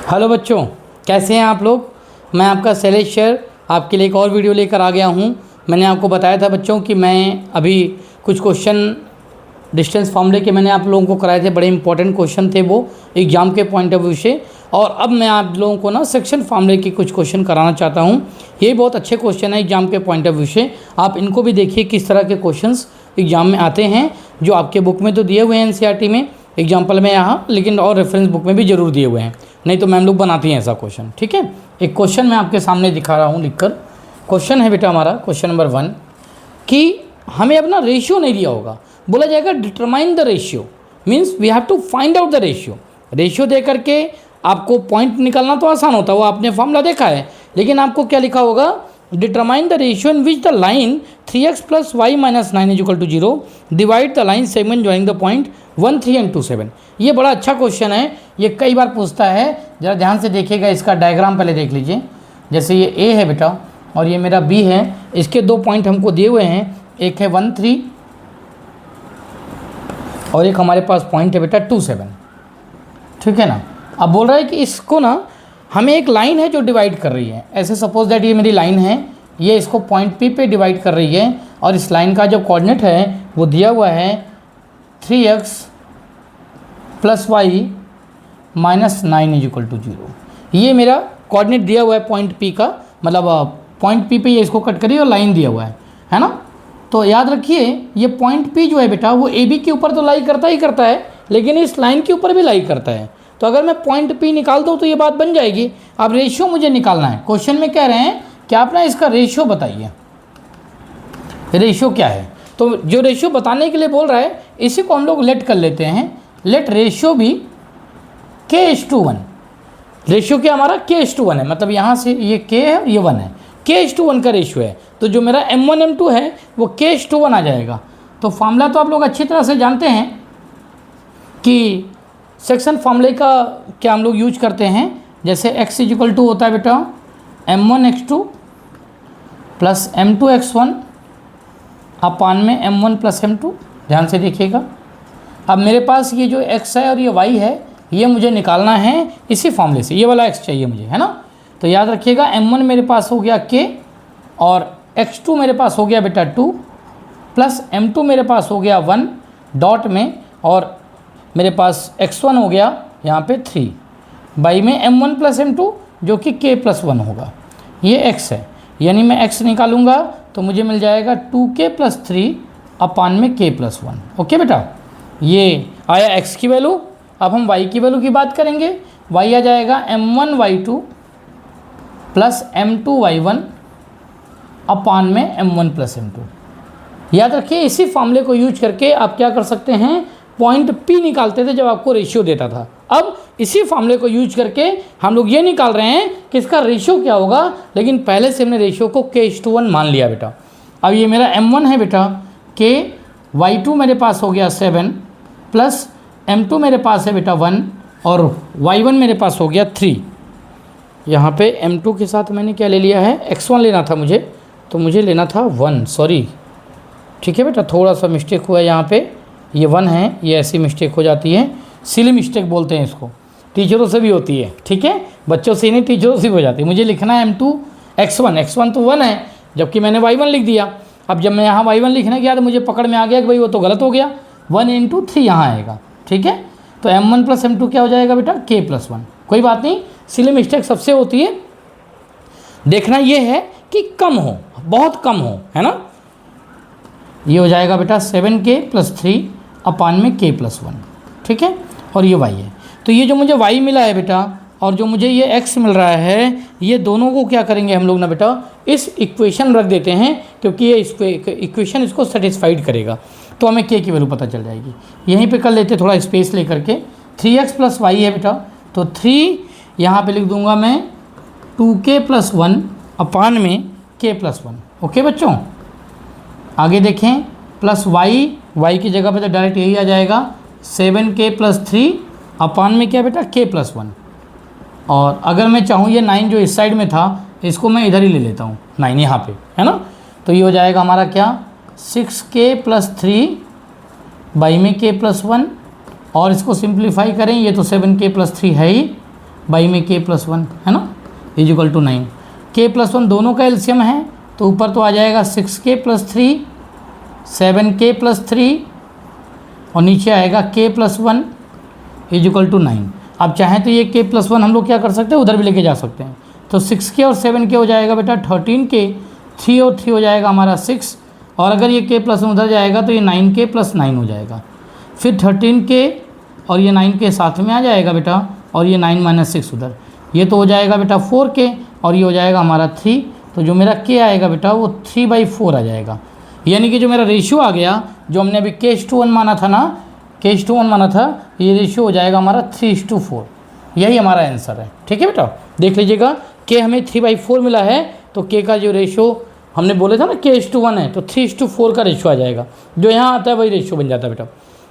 Hello बच्चों, कैसे हैं आप लोग। मैं आपका शैलेश सर आपके लिए एक और वीडियो लेकर आ गया हूं। मैंने आपको बताया था बच्चों कि मैं अभी कुछ क्वेश्चन डिस्टेंस फार्मूले के मैंने आप लोगों को कराए थे। बड़े इंपॉर्टेंट क्वेश्चन थे वो एग्जाम के पॉइंट ऑफ व्यू से। और अब मैं आप लोगों को ना सेक्शन फार्मूले के कुछ क्वेश्चन कराना चाहता हूँ। ये बहुत अच्छे क्वेश्चन है एग्जाम के पॉइंट ऑफ व्यू से। आप इनको भी देखिए किस तरह के क्वेश्चन एग्जाम में आते हैं, जो आपके बुक में तो दिए हुए हैं एनसीईआरटी में एग्जाम्पल में यहाँ, लेकिन और रेफरेंस बुक में भी ज़रूर दिए हुए हैं, नहीं तो मैम लोग बनाती हैं ऐसा क्वेश्चन। ठीक है, एक क्वेश्चन मैं आपके सामने दिखा रहा हूँ लिखकर। क्वेश्चन है बेटा हमारा क्वेश्चन नंबर 1 कि हमें अपना रेशियो नहीं दिया होगा, बोला जाएगा determine the ratio, means we have to find out the ratio. Ratio दे करके आपको पॉइंट निकालना तो आसान होता है, वो आपने फॉर्मूला देखा है, लेकिन आपको क्या लिखा होगा, determine the ratio in which the line 3x + y - 9 = 0 divide the line segment joining the point 1, 3 and 2, 7। ये बड़ा अच्छा क्वेश्चन है, ये कई बार पूछता है। ज़रा ध्यान से देखिएगा, इसका डायग्राम पहले देख लीजिए। जैसे ये A है बेटा और ये मेरा B है, इसके दो पॉइंट हमको दिए हुए हैं, एक है 1, 3 और एक हमारे पास पॉइंट है बेटा 2, 7। ठीक है ना। अब बोल रहा है कि इसको ना हमें एक लाइन है जो डिवाइड कर रही है। ऐसे सपोज दैट ये मेरी लाइन है, ये इसको पॉइंट P पे डिवाइड कर रही है और इस लाइन का जो कोऑर्डिनेट है वो दिया हुआ है 3x + y - 9 = 0। ये मेरा कोऑर्डिनेट दिया हुआ है पॉइंट P का, मतलब पॉइंट P पे ये इसको कट करिए और लाइन दिया हुआ है ना। तो याद रखिए ये पॉइंट P जो है बेटा वो AB के ऊपर तो लाई करता ही करता है, लेकिन इस लाइन के ऊपर भी लाई करता है। तो अगर मैं पॉइंट P निकाल दूँ तो ये बात बन जाएगी। अब रेशियो मुझे निकालना है। क्वेश्चन में कह रहे हैं कि आप ना इसका रेशियो बताइए, रेशियो क्या है। तो जो रेशियो बताने के लिए बोल रहा है इसी को हम लोग लेट कर लेते हैं, लेट रेशियो भी K:1। रेशियो क्या हमारा K:1 है, मतलब यहाँ से ये K है ये 1 है, K:1 का रेशियो है। तो जो मेरा M1 M2 है वो K:1 आ जाएगा। तो फार्मूला तो आप लोग अच्छी तरह से जानते हैं कि सेक्शन फार्मूले का क्या हम लोग यूज करते हैं। जैसे x = होता है बेटा M1x2 + M2x1 अपान में M1 + M2। ध्यान से देखिएगा। अब मेरे पास ये जो x है और ये y है, ये मुझे निकालना है इसी फार्मूले से। ये वाला x चाहिए मुझे, है ना। तो याद रखिएगा M1 मेरे पास हो गया K और x2 मेरे पास हो गया बेटा 2 प्लस M2 मेरे पास हो गया 1 डॉट में, और मेरे पास x1 हो गया यहाँ पे 3 बाई में M1 + M2 जो कि K+1 होगा। ये x है, यानी मैं x निकालूंगा तो मुझे मिल जाएगा 2K + 3 अपान में K+1। ओके बेटा, ये आया x की वैल्यू। अब हम y की वैल्यू की बात करेंगे। y आ जाएगा M1y2 + M2y1 अपान में M1 + M2। याद रखिए इसी फार्मूले को यूज करके आप क्या कर सकते हैं, पॉइंट P निकालते थे जब आपको रेशियो देता था। अब इसी फार्मूले को यूज करके हम लोग ये निकाल रहे हैं कि इसका रेशियो क्या होगा, लेकिन पहले से हमने रेशियो को K:1 मान लिया बेटा। अब ये मेरा M1 है बेटा K, y2 मेरे पास हो गया 7 प्लस M2 मेरे पास है बेटा 1 और y1 मेरे पास हो गया 3। यहाँ पे M2 के साथ मैंने क्या ले लिया है, x1 लेना था मुझे, तो मुझे लेना था 1, सॉरी। ठीक है बेटा, थोड़ा सा मिस्टेक हुआ यहाँ पे, ये 1 है, ये ऐसी मिस्टेक हो जाती है, सिली मिस्टेक बोलते हैं इसको, टीचरों से भी होती है। ठीक है, बच्चों से नहीं टीचरों से भी हो जाती है। मुझे लिखना है M2 x1 तो 1 है, जबकि मैंने y1 लिख दिया। अब जब मैं यहाँ y1 लिखने गया तो मुझे पकड़ में आ गया कि भाई वो तो गलत हो गया, 1 × 3 यहाँ आएगा। ठीक है, तो M1 + M2 क्या हो जाएगा बेटा, K+1। कोई बात नहीं, सिली मिस्टेक सबसे होती है। देखना ये है कि कम हो, बहुत कम हो, है ना। ये हो जाएगा बेटा 7K + 3 अपान में K+1। ठीक है, और ये y है। तो ये जो मुझे y मिला है बेटा और जो मुझे ये x मिल रहा है, ये दोनों को क्या करेंगे हम लोग ना बेटा, इस इक्वेशन रख देते हैं, क्योंकि ये इक्वेशन इसको सेटिस्फाइड करेगा। तो हमें k की वैल्यू पता चल जाएगी। यहीं पे कर लेते थोड़ा स्पेस लेकर के। 3x + y है बेटा, तो 3 यहाँ पे लिख दूंगा मैं 2K + 1 अपान में K+1। ओके बच्चों, आगे देखें, प्लस y की जगह पे तो डायरेक्ट यही आ जाएगा 7K + 3 अपान में क्या बेटा, K+1। और अगर मैं चाहूँ ये 9 जो इस साइड में था इसको मैं इधर ही ले लेता हूँ, 9 यहाँ पे, है ना। तो ये हो जाएगा हमारा क्या, 6K + 3 बाई में K+1 और इसको सिंप्लीफाई करें, ये तो 7K + 3 है ही, बाई में k+1 है ना, इजिकल टू 9। k+1 दोनों का एलसीएम है तो ऊपर तो आ जाएगा 6k+3, 7k+3 और नीचे आएगा k+1 इजिकल टू 9। अब चाहें तो ये k+1 हम लोग क्या कर सकते हैं, उधर भी लेके जा सकते हैं। तो 6k और 7k हो जाएगा बेटा 13k, 3 और 3 हो जाएगा हमारा 6, और अगर ये k+1 उधर जाएगा तो ये 9k+9 हो जाएगा। फिर 13k और ये 9k साथ में आ जाएगा बेटा, और ये 9 - 6 उधर, ये तो हो जाएगा बेटा 4k और ये हो जाएगा हमारा 3। तो जो मेरा k आएगा बेटा वो 3/4 आ जाएगा। यानी कि जो मेरा रेशियो आ गया, जो हमने अभी k:1 माना था ना, k:1 माना था, ये रेशियो हो जाएगा हमारा 3:4। यही हमारा आंसर है। ठीक है बेटा, देख लीजिएगा k हमें 3/4 मिला है, तो k का जो रेशियो हमने बोले था ना k:1 है, तो 3:4 का रेशियो आ जाएगा। जो यहाँ आता है वही रेशियो बन जाता है बेटा।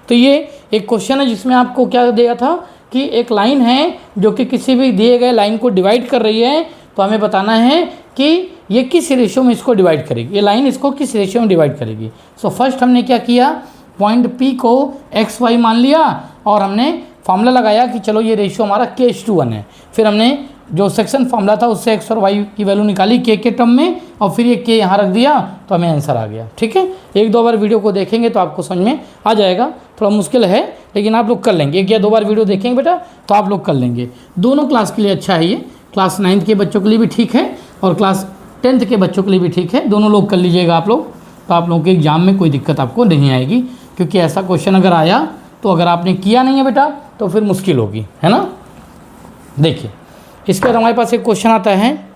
तो ये एक क्वेश्चन है जिसमें आपको क्या दिया था कि एक लाइन है जो कि किसी भी दिए गए लाइन को डिवाइड कर रही है, तो हमें बताना है कि ये किस रेशियो में इसको डिवाइड करेगी, ये लाइन इसको किस रेशियो में डिवाइड करेगी। सो फर्स्ट हमने क्या किया, पॉइंट P को XY मान लिया और हमने फार्मूला लगाया कि चलो ये रेशियो हमारा k:1 है। फिर हमने जो सेक्शन फार्मूला था उससे x और y की वैल्यू निकाली k के टर्म में, और फिर ये k यहाँ रख दिया तो हमें आंसर आ गया। ठीक है, 1-2 बार वीडियो को देखेंगे तो आपको समझ में आ जाएगा। थोड़ा मुश्किल है लेकिन आप लोग कर लेंगे, 1 या 2 बार वीडियो देखेंगे बेटा तो आप लोग कर लेंगे। दोनों क्लास के लिए अच्छा है ये, क्लास 9th के बच्चों के लिए भी ठीक है और क्लास 10th के बच्चों के लिए भी ठीक है। दोनों लोग कर लीजिएगा आप लोग, तो आप लोगों के एग्जाम में कोई दिक्कत आपको नहीं आएगी। क्योंकि ऐसा क्वेश्चन अगर आया तो अगर आपने किया नहीं है बेटा तो फिर मुश्किल होगी, है ना। देखिए इसके बाद हमारे पास एक क्वेश्चन आता है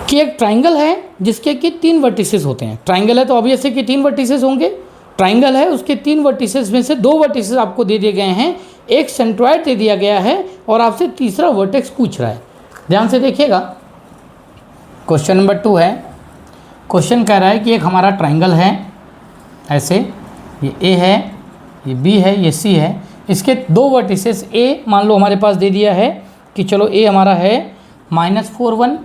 कि एक ट्राइंगल है जिसके कि 3 वर्टिसेस होते हैं। ट्राइंगल है तो ऑब्वियसली कि 3 वर्टिसेस होंगे। ट्राइंगल है, उसके 3 वर्टिसेस में से 2 वर्टिसेस आपको दे दिए गए हैं, एक सेंट्रॉइड दे दिया गया है और आपसे तीसरा वर्टेक्स पूछ रहा है। ध्यान से देखिएगा, क्वेश्चन नंबर 2 है। क्वेश्चन कह रहा है कि एक हमारा ट्राइंगल है ऐसे, ये A है, ये B है, ये C है। इसके 2 वर्टिसेस A मान लो हमारे पास दे दिया है कि चलो A हमारा है -4 1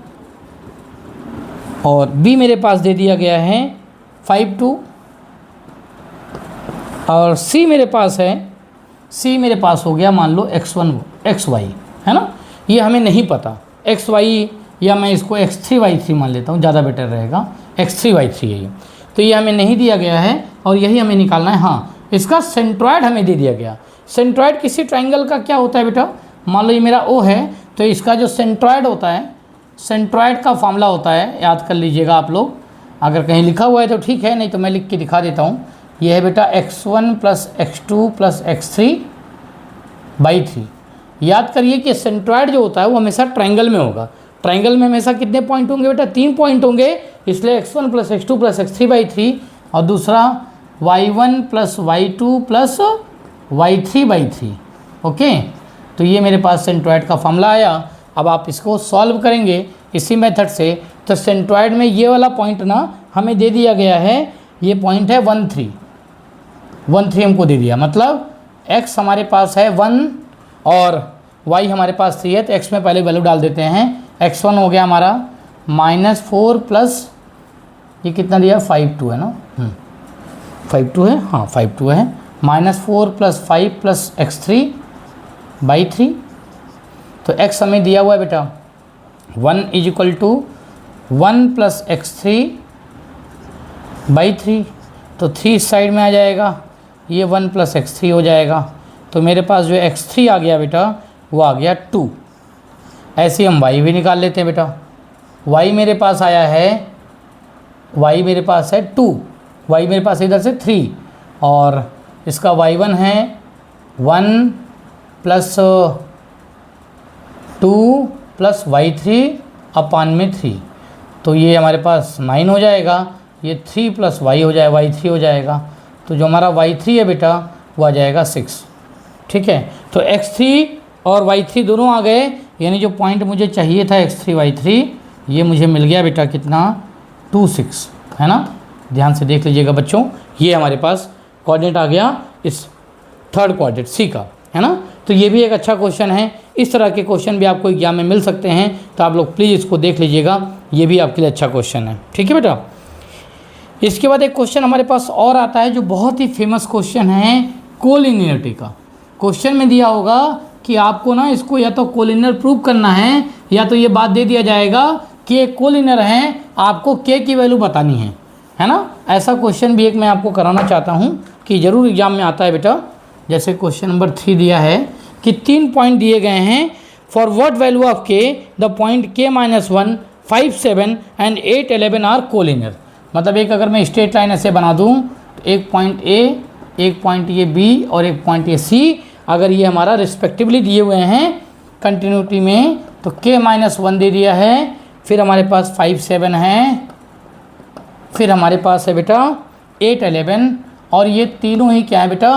और B मेरे पास दे दिया गया है 5 2 और C मेरे पास हो गया मान लो x1 xy, है ना। ये हमें नहीं पता xy, या मैं इसको x3 y3 मान लेता हूँ, ज़्यादा बेटर रहेगा। x3 y3 है ये, तो ये हमें नहीं दिया गया है और यही हमें निकालना है। हाँ, इसका सेंट्रॉइड हमें दे दिया गया। सेंट्रॉइड किसी ट्राइंगल का क्या होता है बेटा, मान लो ये मेरा O है तो इसका जो सेंट्रॉइड होता है, सेंट्रॉइड का फार्मूला होता है, याद कर लीजिएगा आप लोग। अगर कहीं लिखा हुआ है तो ठीक है, नहीं तो मैं लिख के दिखा देता हूँ। ये है बेटा x1 + x2 + x3/3। याद करिए कि सेंट्रॉइड जो होता है वो हमेशा ट्राइंगल में होगा। ट्राइंगल में हमेशा कितने पॉइंट होंगे बेटा, 3 पॉइंट होंगे, इसलिए x1 + x2 + x3/3 और दूसरा y1 + y2 + y3/3। ओके, तो ये मेरे पास सेंट्रॉइड का फार्मूला आया। अब आप इसको सॉल्व करेंगे इसी मेथड से, तो सेंट्रॉइड में ये वाला पॉइंट ना हमें दे दिया गया है, ये पॉइंट है 1 3 हमको दे दिया। मतलब x हमारे पास है 1 और y हमारे पास 3 है, तो x में पहले वैल्यू डाल देते हैं। x1 हो गया हमारा -4 प्लस ये कितना दिया 5 2 है ना, 5 2 है, हाँ 5 2 है, -4 + 5 + x3/3। तो x हमें दिया हुआ है बेटा 1 = 1 + x3/3, तो 3 इस साइड में आ जाएगा, ये 1 + x3 हो जाएगा। तो मेरे पास जो x3 आ गया बेटा वो आ गया 2। ऐसे हम y भी निकाल लेते हैं बेटा। y मेरे पास आया है, y मेरे पास है 2, y मेरे पास इधर से 3 और इसका y1 है 1 + 2 + y3/3, तो ये हमारे पास 9 हो जाएगा। ये 3 + y हो जाएगा, y3 हो जाएगा। तो जो हमारा y3 है बेटा वो आ जाएगा 6। ठीक है, तो x3 और y3 दोनों आ गए, यानी जो पॉइंट मुझे चाहिए था x3 y3 ये मुझे मिल गया बेटा कितना 2 6, है ना। ध्यान से देख लीजिएगा बच्चों, ये हमारे पास कोऑर्डिनेट आ गया इस 3rd क्वाड्रेंट C का, है ना। तो ये भी एक अच्छा क्वेश्चन है। इस तरह के क्वेश्चन भी आपको एग्जाम में मिल सकते हैं, तो आप लोग प्लीज़ इसको देख लीजिएगा, ये भी आपके लिए अच्छा क्वेश्चन है। ठीक है बेटा, इसके बाद एक क्वेश्चन हमारे पास और आता है जो बहुत ही फेमस क्वेश्चन है कोलिनियरिटी का। क्वेश्चन में दिया होगा कि आपको ना इसको या तो कोलिनियर प्रूव करना है, या तो ये बात दे दिया जाएगा कि ये कोलिनियर हैं, आपको के की वैल्यू बतानी है ना। ऐसा क्वेश्चन भी एक मैं आपको कराना चाहता हूँ कि ज़रूर एग्जाम में आता है बेटा। जैसे क्वेश्चन नंबर 3 दिया है कि 3 पॉइंट दिए गए हैं, for what value of k the point k-1, 5, 7 and 8, 11 are collinear. मतलब एक अगर मैं स्ट्रेट लाइन ऐसे बना दूँ तो एक पॉइंट ए, एक पॉइंट ये बी और एक पॉइंट ये सी, अगर ये हमारा रिस्पेक्टिवली दिए हुए हैं कंटिन्यूटी में, तो k-1 दे दिया है, फिर हमारे पास 5, 7 है, फिर हमारे पास है बेटा 8, 11, और ये तीनों ही क्या है बेटा,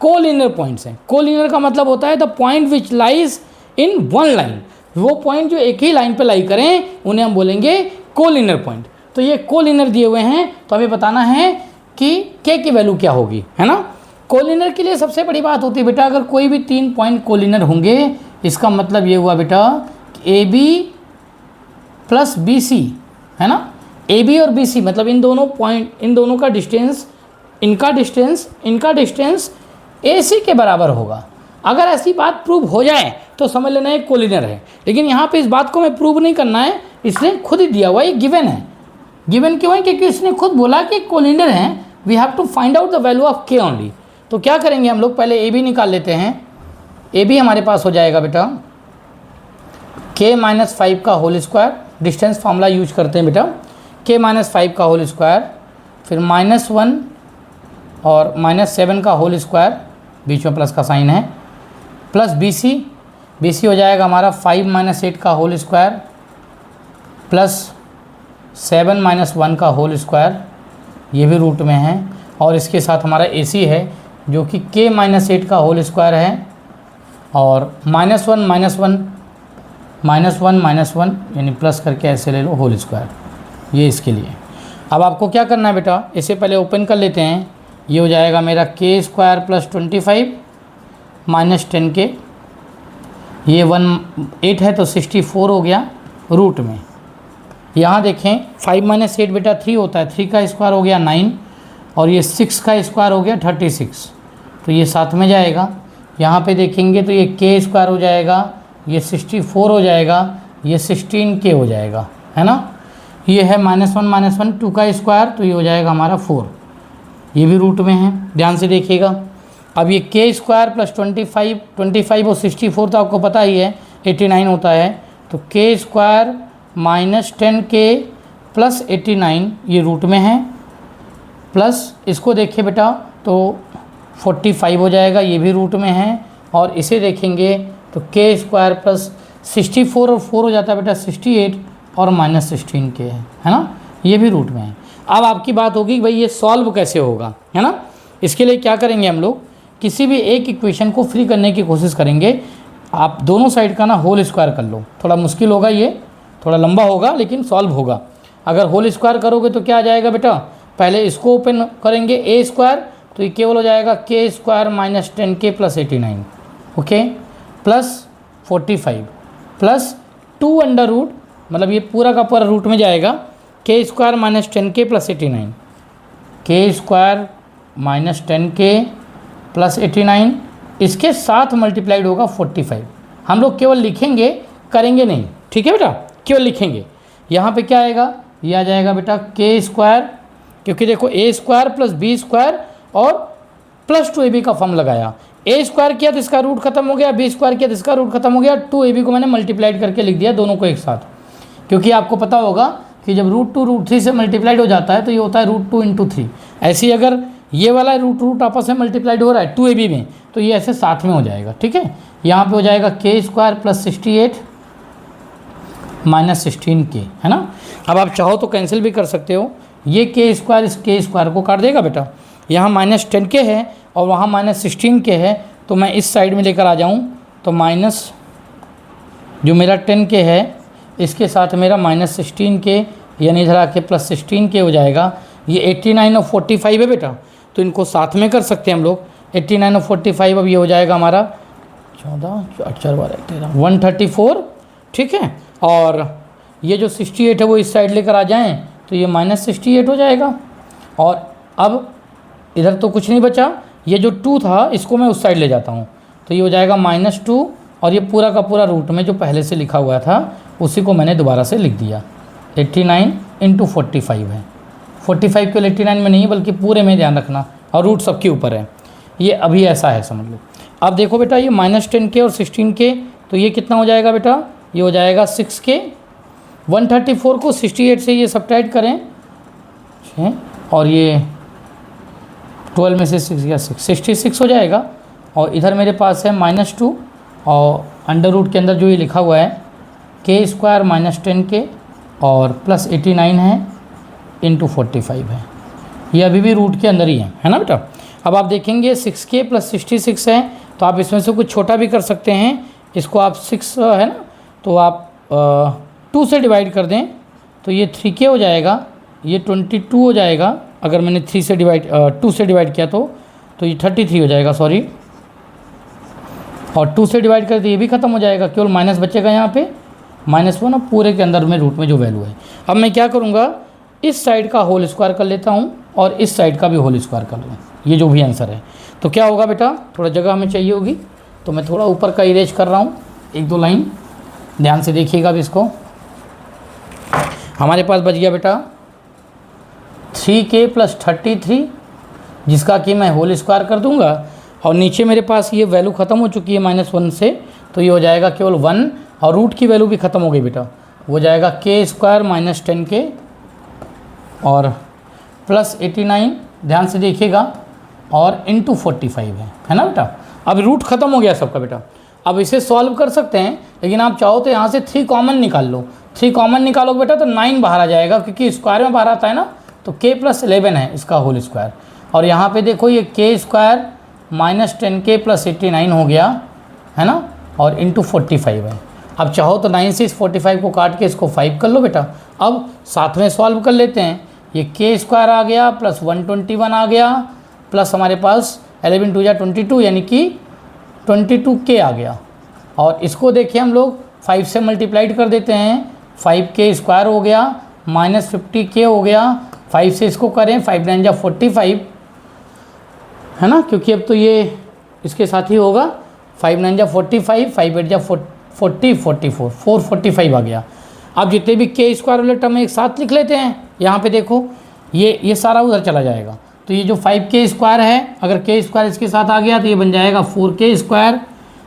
कोलिनियर पॉइंट्स हैं। कोलिनियर का मतलब होता है the point which lies in one line. वो पॉइंट जो एक ही लाइन पे लाई करें उन्हें हम बोलेंगे कोलिनियर पॉइंट। तो ये कोलिनियर दिए हुए हैं, तो हमें बताना है कि के की वैल्यू क्या होगी, है ना। कोलिनियर के लिए सबसे बड़ी बात होती है बेटा, अगर कोई भी 3 पॉइंट कोलिनियर होंगे, इसका मतलब ये हुआ बेटा A B plus B C, है ना। ए बी और बी सी मतलब इन दोनों पॉइंट, इन दोनों का डिस्टेंस, इनका डिस्टेंस ए सी के बराबर होगा। अगर ऐसी बात प्रूव हो जाए तो समझ लेना एक कोलिनियर है। लेकिन यहाँ पे इस बात को मैं प्रूव नहीं करना है, इसने खुद ही दिया हुआ, ये गिवन है। गिवन क्यों है? क्योंकि इसने खुद बोला कि कोलिनियर हैं, we have to find out the value of k only. तो क्या करेंगे हम लोग, पहले ए बी निकाल लेते हैं। ए बी हमारे पास हो जाएगा बेटा k-5 का whole square, distance formula use करते हैं बेटा, k-5 का होल स्क्वायर, फिर -1 और -7 का होल स्क्वायर, बीच में प्लस का साइन है, प्लस बी सी हो जाएगा हमारा 5 - 8 का होल स्क्वायर, प्लस 7 - 1 का होल स्क्वायर, ये भी रूट में है, और इसके साथ हमारा ए सी है जो कि k-8 का होल स्क्वायर है, और -1 यानी प्लस करके ऐसे ले लो होल स्क्वायर, ये इसके लिए। अब आपको क्या करना है बेटा, इसे पहले ओपन कर लेते हैं। ये हो जाएगा मेरा k² + 25 - 10k, ये 8 है तो 64 हो गया रूट में। यहाँ देखें 5 - 8 बेटा 3 होता है, 3 का स्क्वायर हो गया 9, और ये 6 का स्क्वायर हो गया 36, तो ये साथ में जाएगा। यहाँ पे देखेंगे तो ये k² हो जाएगा, ये 64 हो जाएगा, ये 16k हो जाएगा, है ना। ये है -1 2 का स्क्वायर, तो ये हो जाएगा हमारा 4, ये भी रूट में है, ध्यान से देखिएगा। अब ये k² + 25 और 64 तो आपको पता ही है 89 होता है, तो k² - 10k + 89 ये रूट में है, प्लस इसको देखिए बेटा तो 45 हो जाएगा, ये भी रूट में है, और इसे देखेंगे तो k² + 64 और 4 हो जाता है बेटा 68, और -16k है ना, ये भी रूट में है। अब आपकी बात होगी कि भाई ये सॉल्व कैसे होगा, है ना। इसके लिए क्या करेंगे हम लोग, किसी भी एक इक्वेशन को फ्री करने की कोशिश करेंगे। आप दोनों साइड का ना होल स्क्वायर कर लो, थोड़ा मुश्किल होगा, ये थोड़ा लंबा होगा लेकिन सॉल्व होगा। अगर होल स्क्वायर करोगे तो क्या आ जाएगा बेटा, पहले इसको ओपन करेंगे a², तो ये केवल हो जाएगा k² - 10k + 89, okay, plus 45 plus 2√, मतलब ये पूरा का पूरा रूट में जाएगा, k² - 10k + 89, k² - 10k + 89, इसके साथ मल्टीप्लाइड होगा 45। हम लोग केवल लिखेंगे, करेंगे नहीं, ठीक है बेटा, केवल लिखेंगे। यहाँ पे क्या आएगा, ये आ जाएगा बेटा k², क्योंकि देखो a² + b² और प्लस 2ab का फॉर्म लगाया, a² किया तो इसका रूट खत्म हो गया, b² किया तो इसका रूट खत्म हो गया, 2ab को मैंने मल्टीप्लाइड करके लिख दिया दोनों को एक साथ। क्योंकि आपको पता होगा कि जब √2 √3 से मल्टीप्लाइड हो जाता है तो ये होता है √2 × 3। ऐसे ही अगर ये वाला रूट आपस में मल्टीप्लाइड हो रहा है 2ab में, तो ये ऐसे साथ में हो जाएगा, ठीक है। यहाँ पे हो जाएगा k² + 68 - 16k, है ना। अब आप चाहो तो कैंसिल भी कर सकते हो, ये k² इस k² को काट देगा बेटा। यहाँ -10k है और वहाँ -16k है, तो मैं इस साइड में लेकर आ जाऊँ तो माइनस जो मेरा 10k है इसके साथ मेरा -16k, यानी इधर आके +16k हो जाएगा। ये 89 और 45 है बेटा, तो इनको साथ में कर सकते हैं हम लोग, 89 और 45। अब ये हो जाएगा हमारा 14 4 12 13 134, ठीक है। और ये जो 68 है वो इस साइड लेकर आ जाएं तो ये -68 हो जाएगा। और अब इधर तो कुछ नहीं बचा, ये जो 2 था इसको मैं उस साइड ले जाता हूँ, तो ये हो जाएगा -2 और ये पूरा का पूरा रूट में जो पहले से लिखा हुआ था उसी को मैंने दोबारा से लिख दिया। 89 × 45 है, 45 केवल 89 में नहीं बल्कि पूरे में ध्यान रखना, और रूट सबके ऊपर है। ये अभी ऐसा है समझ लो। अब देखो बेटा ये -10K और 16K, तो ये कितना हो जाएगा बेटा, ये हो जाएगा 6K। 134 को 68 से ये सब्ट्रैक्ट करें और ये 12 में से 6 या 66 हो जाएगा। और इधर मेरे पास है -2 और अंडर रूट के अंदर जो ये लिखा हुआ है K² -10K और +89 है × 45 है। ये अभी भी रूट के अंदर ही है ना बेटा। अब आप देखेंगे 6K + 66 है, तो आप इसमें से कुछ छोटा भी कर सकते हैं। इसको आप 6 है ना, तो आप 2 से डिवाइड कर दें तो ये 3K हो जाएगा, ये 22 हो जाएगा। अगर मैंने 2 से डिवाइड किया तो ये 33 हो जाएगा, सॉरी। और 2 से डिवाइड कर दिए ये भी ख़त्म हो जाएगा, केवल माइनस बचेगा यहाँ पे -1 और पूरे के अंदर में रूट में जो वैल्यू है। अब मैं क्या करूँगा, इस साइड का होल स्क्वायर कर लेता हूँ और इस साइड का भी होल स्क्वायर कर लूँ, ये जो भी आंसर है। तो क्या होगा बेटा, थोड़ा जगह हमें चाहिए होगी, तो मैं थोड़ा ऊपर का इरेज कर रहा हूँ, 1-2 लाइन ध्यान से देखिएगा अब इसको। हमारे पास बच गया बेटा 3K + 33, जिसका कि मैं होल स्क्वायर कर दूंगा, और नीचे मेरे पास ये वैल्यू ख़त्म हो चुकी है -1 से, तो ये हो जाएगा केवल 1, और रूट की वैल्यू भी ख़त्म हो गई बेटा, वो जाएगा K² -10K और +89, ध्यान से देखिएगा, और × 45 है ना बेटा। अब रूट ख़त्म हो गया सबका बेटा। अब इसे सॉल्व कर सकते हैं, लेकिन आप चाहो तो यहाँ से 3 कॉमन निकाल लो। 3 कॉमन निकालोगे बेटा तो 9 बाहर आ जाएगा, क्योंकि स्क्वायर में बाहर आता है ना, तो K + 11 है इसका होल स्क्वायर। और यहाँ पे देखो ये K² -10K + 89 हो गया है ना, और × 45 है। अब चाहो तो 9 से इस 45 को काट के इसको 5 कर लो बेटा। अब साथ में सॉल्व कर लेते हैं, ये K² आ गया +121 आ गया, प्लस हमारे पास 11 × 2 = 22 यानी कि 22K आ गया। और इसको देखिए हम लोग 5 से मल्टीप्लाइड कर देते हैं, 5K² हो गया -50K हो गया। 5 से इसको करें, 5 × 9 = 45 है ना, क्योंकि अब तो ये इसके साथ ही होगा। 5 × 9 = 45, 5 × 8 = 40, 44, 445 आ गया। अब जितने भी K² वाले टर्म एक साथ लिख लेते हैं। यहाँ पे देखो ये सारा उधर चला जाएगा, तो ये जो 5K² है, अगर K² इसके साथ आ गया तो ये बन जाएगा 4K²।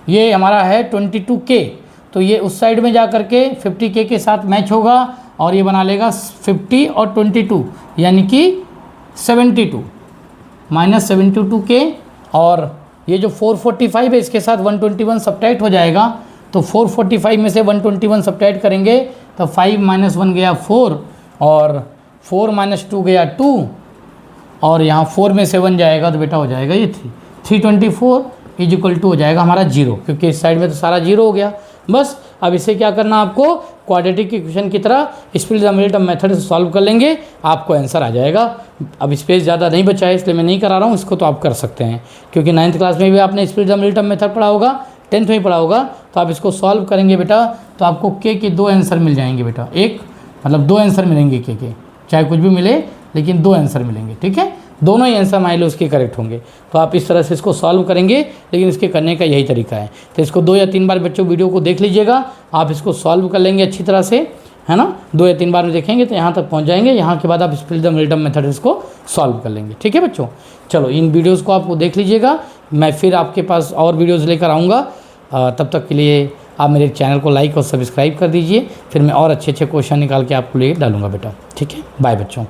ये हमारा है 22K, तो ये उस साइड में जा कर के 50K के साथ मैच होगा, और ये बना लेगा 50 और 22 यानी कि 72 -72K। और ये जो 445 है इसके साथ 121 सब्ट्रैक्ट हो जाएगा, तो 445 में से 121 सब्ट्रैक्ट करेंगे तो 5 - 1 गया 4, और 4 - 2 गया 2, और यहाँ 4 में से 1 जाएगा तो बेटा हो जाएगा ये 324 = हो जाएगा हमारा 0, क्योंकि इस साइड में तो सारा 0 हो गया। बस अब इसे क्या करना, आपको क्वाड्रेटिक इक्वेशन की तरह split the middle term method से सॉल्व कर लेंगे, आपको आंसर आ जाएगा। अब स्पेस ज़्यादा नहीं बचा है इसलिए मैं नहीं करा रहा हूँ, इसको तो आप कर सकते हैं, क्योंकि 9th क्लास में भी आपने split the middle term method पढ़ा होगा, 10th में ही पढ़ा होगा। तो आप इसको सॉल्व करेंगे बेटा, तो आपको K के 2 आंसर मिल जाएंगे बेटा। एक मतलब 2 आंसर मिलेंगे K के, चाहे कुछ भी मिले लेकिन 2 आंसर मिलेंगे, ठीक है। दोनों ही आंसर मान लो उसके करेक्ट होंगे। तो आप इस तरह से इसको सॉल्व करेंगे, लेकिन इसके करने का यही तरीका है। तो इसको 2 या 3 बार बच्चों वीडियो को देख लीजिएगा, आप इसको सॉल्व कर लेंगे अच्छी तरह से, है ना। 2 या 3 बार में देखेंगे तो यहाँ तक पहुँच जाएंगे। यहाँ के बाद आप split the middle term method इसको सॉल्व कर लेंगे, ठीक है बच्चों। चलो इन वीडियोज़ को आप देख लीजिएगा, मैं फिर आपके पास और वीडियोज़ लेकर आऊँगा। तब तक के लिए आप मेरे चैनल को लाइक और सब्सक्राइब कर दीजिए, फिर मैं और अच्छे क्वेश्चन निकाल के आपको लिए डालूंगा बेटा, ठीक है। बाय बच्चों।